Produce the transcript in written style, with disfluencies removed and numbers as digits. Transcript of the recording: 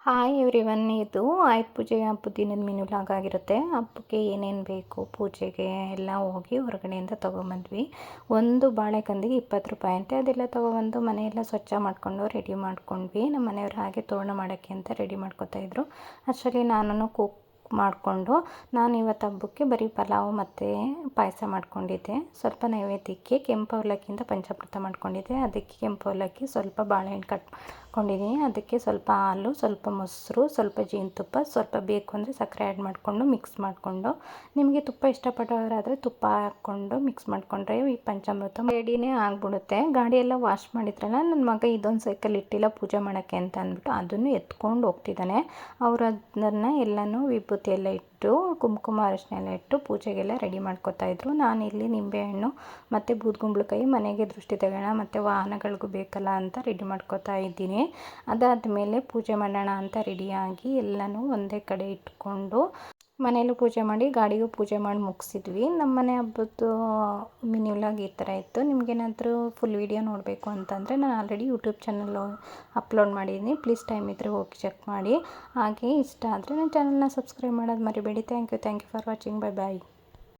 Hi everyone, ಇದು ಆಯುಧ ಪೂಜೆಯ ಹಬ್ಬದ ದಿನದ ಮೆನು ಲಾಗ್ ಆಗಿರುತ್ತೆ. ಹಬ್ಬಕ್ಕೆ ಏನೇನು ಬೇಕು ಪೂಜೆಗೆ ಎಲ್ಲ ಹೋಗಿ ಹೊರಗಡೆಯಿಂದ ತೊಗೊಂಬಂದ್ವಿ. ಒಂದು ಬಾಳೆಕಂದಿಗೆ 20 ರೂಪಾಯಿ ಅಂತೆ. ಅದೆಲ್ಲ ತೊಗೊಬಂದು ಮನೆಯೆಲ್ಲ ಸ್ವಚ್ಛ ಮಾಡಿಕೊಂಡು ರೆಡಿ ಮಾಡ್ಕೊಂಡ್ವಿ. ನಮ್ಮ ಮನೆಯವರು ಹಾಗೆ ತೋರಣ ಮಾಡೋಕ್ಕೆ ಅಂತ ರೆಡಿ ಮಾಡ್ಕೊತಾಯಿದ್ರು. ಅಷ್ಟರಲ್ಲಿ ನಾನು ಕುಕ್ ಮಾಡಿಕೊಂಡು ನಾನು ಇವತ್ತು ಹಬ್ಬಕ್ಕೆ ಬರೀ ಪಲಾವ್ ಮತ್ತು ಪಾಯಸ ಮಾಡ್ಕೊಂಡಿದ್ದೆ. ಸ್ವಲ್ಪ ನೈವೇದ್ಯಕ್ಕೆ ಕೆಂಪು ಅವಲಕ್ಕಿಂತ ಪಂಚಾಮೃತ ಮಾಡ್ಕೊಂಡಿದ್ದೆ. ಅದಕ್ಕೆ ಕೆಂಪು ಅವಲಕ್ಕಿ ಸ್ವಲ್ಪ ಬಾಳೆಹಣ್ಣು ಕಟ್ ಮಾಡ್ಕೊಂಡಿದ್ದೀನಿ. ಅದಕ್ಕೆ ಸ್ವಲ್ಪ ಹಾಲು, ಸ್ವಲ್ಪ ಮೊಸರು, ಸ್ವಲ್ಪ ಜೇನುತುಪ್ಪ, ಸ್ವಲ್ಪ ಬೇಕು ಅಂದರೆ ಸಕ್ಕರೆ ಆ್ಯಡ್ ಮಾಡಿಕೊಂಡು ಮಿಕ್ಸ್ ಮಾಡಿಕೊಂಡು, ನಿಮಗೆ ತುಪ್ಪ ಇಷ್ಟಪಡೋರಾದರೆ ತುಪ್ಪ ಹಾಕ್ಕೊಂಡು ಮಿಕ್ಸ್ ಮಾಡಿಕೊಂಡ್ರೆ ಈ ಪಂಚಾಮೃತ ರೆಡಿನೇ ಆಗಿಬಿಡುತ್ತೆ. ಗಾಡಿಯೆಲ್ಲ ವಾಶ್ ಮಾಡಿದ್ರಲ್ಲ, ನನ್ನ ಮಗ ಇದೊಂದು ಸೈಕಲ್ ಇಟ್ಟಿಲ್ಲ ಪೂಜೆ ಮಾಡೋಕ್ಕೆ ಅಂತ ಅಂದ್ಬಿಟ್ಟು ಅದನ್ನು ಎತ್ಕೊಂಡು ಹೋಗ್ತಿದ್ದಾನೆ. ಅವರು ಅದನ್ನು ಎಲ್ಲನೂ ವಿಭೂತಿ ಎಲ್ಲ ಇಟ್ಟು ಕುಂಕುಮ ಅರಿಶಿನ ಎಲ್ಲ ಇಟ್ಟು ಪೂಜೆಗೆಲ್ಲ ರೆಡಿ ಮಾಡ್ಕೊತಾಯಿದ್ರು. ನಾನಿಲ್ಲಿ ನಿಂಬೆಹಣ್ಣು ಮತ್ತು ಬೂದುಗುಂಬಳಕಾಯಿ ಮನೆಗೆ ದೃಷ್ಟಿ ತೆಗೋಣ ಮತ್ತು ವಾಹನಗಳಿಗೂ ಬೇಕಲ್ಲ ಅಂತ ರೆಡಿ ಮಾಡ್ಕೊತಾ ಇದ್ದೀನಿ. ಅದಾದಮೇಲೆ ಪೂಜೆ ಮಾಡೋಣ ಅಂತ ರೆಡಿಯಾಗಿ ಎಲ್ಲನೂ ಒಂದೇ ಕಡೆ ಇಟ್ಕೊಂಡು ಮನೆಯಲ್ಲೂ ಪೂಜೆ ಮಾಡಿ ಗಾಡಿಗೂ ಪೂಜೆ ಮಾಡಿ ಮುಗಿಸಿದ್ವಿ. ನಮ್ಮ ಮನೆ ಹಬ್ಬದ್ದು ಮಿನಿ ವ್ಲಾಗ್ ಈ ಥರ ಇತ್ತು. ನಿಮಗೇನಾದರೂ ಫುಲ್ ವೀಡಿಯೋ ನೋಡಬೇಕು ಅಂತಂದರೆ ನಾನು ಆಲ್ರೆಡಿ ಯೂಟ್ಯೂಬ್ ಚಾನಲ್ಲು ಅಪ್ಲೋಡ್ ಮಾಡಿದ್ದೀನಿ. ಪ್ಲೀಸ್ ಟೈಮ್ ಇದ್ದರೆ ಹೋಗಿ ಚೆಕ್ ಮಾಡಿ. ಹಾಗೆ ಇಷ್ಟ ಆದರೆ ನನ್ನ ಚಾನಲ್ನ ಸಬ್ಸ್ಕ್ರೈಬ್ ಮಾಡೋದು ಮರಿಬೇಡಿ. Thank you for watching. Bye bye.